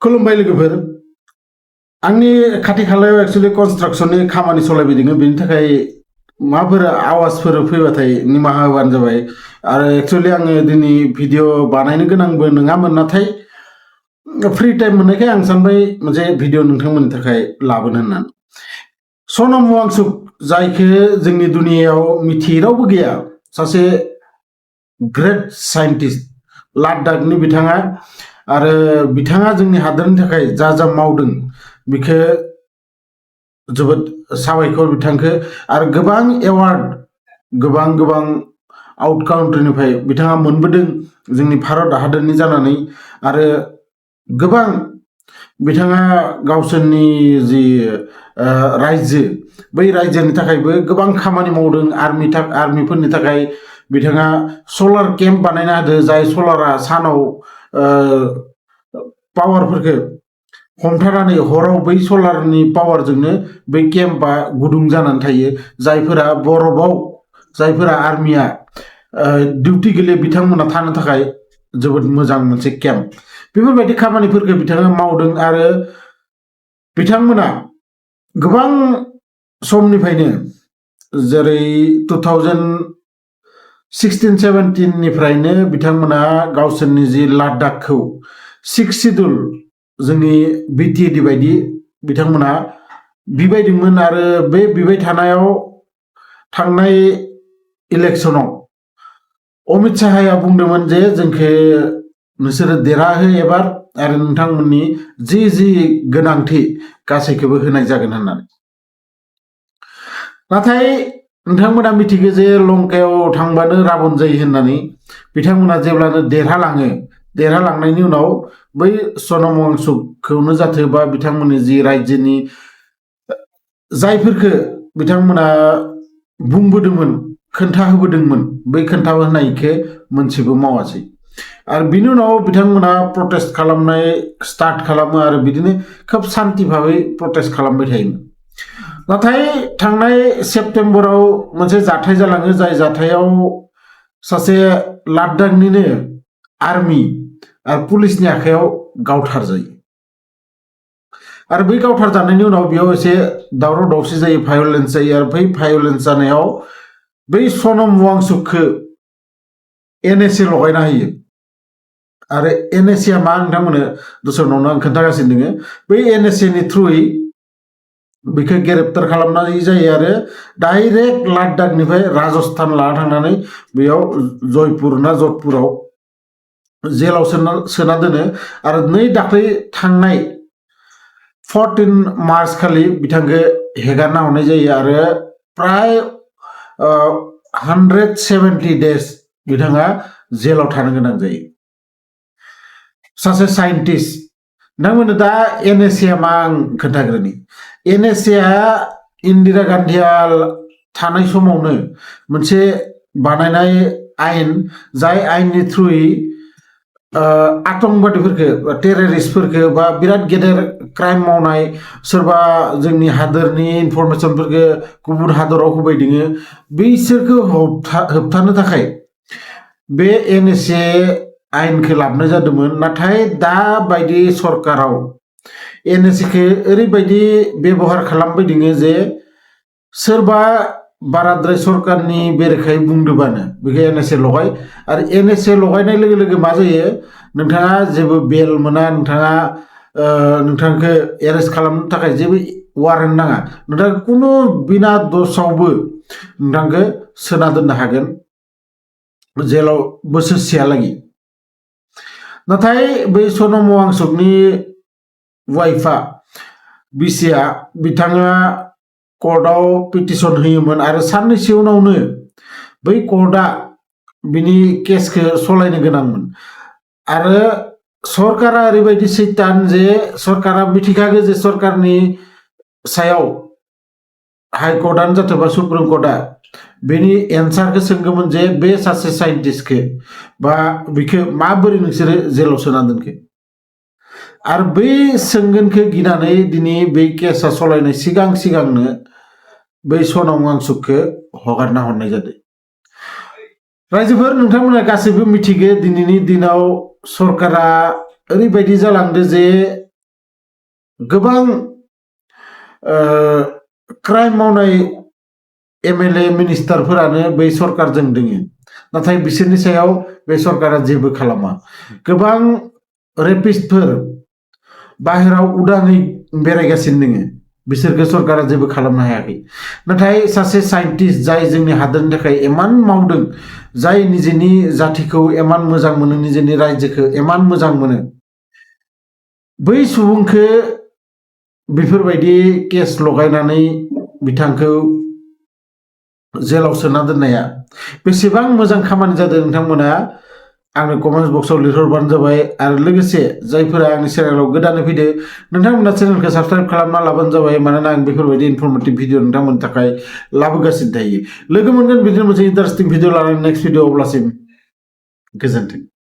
खुलुमबाय लोगोफोर आंनि खाथि खालायाव एक्चुअली कन्स्ट्राक्शननि खामानि सलायबाय दङ बेनि थाखाय माबाफोर आवाजफोर फैबाथाय निमाहा होबानो जाबाय आरो एक्चुअली आङो दिनै भिडिअ बानायनो गोनांबो नङामोन नाथाय फ्रि टाइम मोननायखाय आं सानबाय मोनसे भिडिअ नोंथांमोननि थाखाय लाबोनो होननानै सनम वांचुक जायखौ जोंनि दुनियायाव मिथियै रावबो गैया सासे ग्रेट साइन्टिस्ट लाद्दाखनि बिथाङा आरो बिथाङा जोंनि हादरनि थाखाय जा जा मावदों बिखौ जोबोद साबायखर बिथांखौ आरो गोबां एवार्ड गोबां आउट काउन्ट्रिनिफ्राय बिथाङा मोनबोदों जोंनि भारत हादरनि जानानै आरो गोबां बिथाङा गावसोरनि जि रायजो बै रायजोनि थाखायबो गोबां खामानि मावदों आर्मिफोरनि थाखाय बिथाङा सलार केम्प बानायना होदो जाय सलारा सानाव पावारफोरखौ हमथानानै हराव बै सलारनि पावारजोंनो बै केम्पआ गुदुं जानानै थायो जायफोरा बरफआव जायफोरा आर्मिया डिउटि गेले बिथांमोना थानो थाखाय जोबोद मोजां मोनसे केम्प बेफोरबायदि खामानिफोरखौ बिथाङा मावदों आरो बिथांमोना गोबां समनिफ्रायनो जेरै 2016-17 निफ्रायनो बिथांमोना गावसोरनि जि लाद्दाखखौ 6 शिड्युल जोंनि बिटिएडि बायदि बिथांमोना बिबायदोंमोन आरो बे बिबाय थानायाव थांनाय इलेक्शनाव अमित शाहया बुंदोंमोन जे जोंखौ नोंसोरो देरहाहो एबार आरो नोंथांमोननि जि गोनांथि गासैखौबो होनाय जागोन होननानै नाथाय नोंथांमोना मिथिगौ जे लंकायाव थांबानो राबन जायो होननानै बिथांमोना जेब्लानो देरहालांनायनि उनाव बै सनम वांचुकखौनो जाथो बा बिथांमोननि जि रायजोनि जायफोरखौ बिथांमोना बुंबोदोंमोन खोन्थाहोबोदोंमोन बै खोन्थाहोनायखौ मोनसेबो मावासै आरो बिनि उनाव बिथांमोना प्रटेस्ट खालामनाय स्टार्ट खालामो आरो बिदिनो खोब शान्ति भाबै प्रटेस्ट खालामबाय थायोमोन नाथाय थांनाय सेप्तेम्बराव मोनसे जाथाय जालाङो जाय जाथायाव सासे लाद्दाखनिनो आर्मि आरो पुलिसनि आखायाव गावथार जायो आरो बै गावथार जानायनि उनाव बेयाव एसे दावराव दावसि जायो भायलेन्स जायो आरो बै भायलेन्स जानायाव बै सनम वांचुकखौ एनएसए लगायना होयो आरो एनएसएआ मा नोंथांमोननो दस्रानावनो आं खोन्थागासिनो दोङो बै एनएसएनि थ्रुयै बेखौ ग्रेप्टार खालामनाय जायो आरो डाइरेक्ट लाद्दाखनिफ्राय राजस्थान लाना थांनानै बेयाव जयपुर ना जधपुराव जेलाव सोना दोनो आरो दाख्लै थांनाय 14 मार्च खालि बिथांखौ हेगारना हरनाय जायो आरो प्राय 170 डेज बिथाङा जेलाव थानो गोनां जायो सासे साइन्टिस्ट नोंथांमोननो दा एनएसएआ मा आं खोन्थाग्रोनि एनएसएआ इन्दिरा गान्धीया थानाय समावनो मोनसे बानायनाय आयेन जाय आयेननि थ्रुयै आतंकबादिफोरखौ टेररिस्टफोरखौ बा बिराद गेदेर क्राइम मावनाय सोरबा जोंनि हादोरनि इनफरमेशनफोरखौ गुबुन हादराव होबाय दोङो बैसोरखौ होबथानो थाखाय बे एनएसए आयेनखौ लाबोनाय जादोंमोन नाथाय दा बायदि सरकाराव एनएसएखौ ओरैबायदि बेबहार खालामबाय दोङो जे सोरबा बाराद्राय सरकारनि बेरेखायै बुंदोबानो बेखौ एनएसए लगाय आरो एनएसए लगायनाय लोगो लोगो मा जायो नोंथाङा जेबो बेल मोना नोंथांखौ एरेस्ट खालामनो थाखाय जेबो वारेन्ट नाङा नोंथाङा खुनु बिना दसावबो नोंथांखौ सोना दोननो हागोन जेलाव बोसोरसेहालागै नाथाय बै सनम वांचुकनि वाइफआ बिसिया बिथाङा कर्टआव पिटिसन होयोमोन आरो साननैसो उनावनो बै कर्टआ बिनि केसखौ सलायनो गोनांमोन आरो सरकारा ओरैबायदि सैतान जे सरकारा मिथिखागौ जे सरकारनि सायाव हाइकर्टआनो जाथोबा सुप्रिम कर्टआ बेनि एन्सारखौ सोंगौमोन जे बे सासे साइन्टिस्टखौ बा बेखौ माबोरै नोंसोरो जेलाव सोना दोनखो आरो बै सोंगोनखौ गिनानै दिनै बै केसा सलायनाय सिगांनो बै सनम वांचुकखौ हगारना हरनाय जादों रायजोफोर नोंथांमोना गासैबो मिथिगौ दिनैनि दिनाव सरकारा ओरैबायदि जालांदो जे गोबां क्राइम मावनाय एमएलए मिनिस्टारफोरानो बै सरकारजों दोङो नाथाय बिसोरनि सायाव बे सरकारा जेबो खालामा गोबां रेपिस्टफोर बाहेराव उदाङै बेरायगासिनो दोङो बिसोरखौ सरकारा जेबो खालामनो हायाखै नाथाय सासे साइन्टिस्ट जाय जोंनि हादोरनि थाखाय इमान मावदों जाय निजेनि जातिखौ इमान मोजां मोनो निजेनि रायजोखौ इमान मोजां मोनो बै सुबुंखौ बेफोरबायदि केस लगायनानै बिथांखौ जेलाव सोना दोननाया बेसेबां मोजां खामानि जादों नोंथांमोना आंनो कमेन्ट बक्सआव लिरहरबानो जाबाय आरो लोगोसे जायफोरा आंनि चेनेलाव गोदानै फैदो नोंथांमोना चेनेलखौ साबस्क्राइब खालामना लाबानो जाबाय मानोना आं बेफोरबायदि इनफरमेटिभ भिडिअ नोंथांमोननि थाखाय लाबोगासिनो थायो लोगो मोनगोन बिदिनो मोनसे इन्टारेस्टिं भिडिअ लानानै नेक्स्ट भिडिअ अब्लासिम गोजोन्थों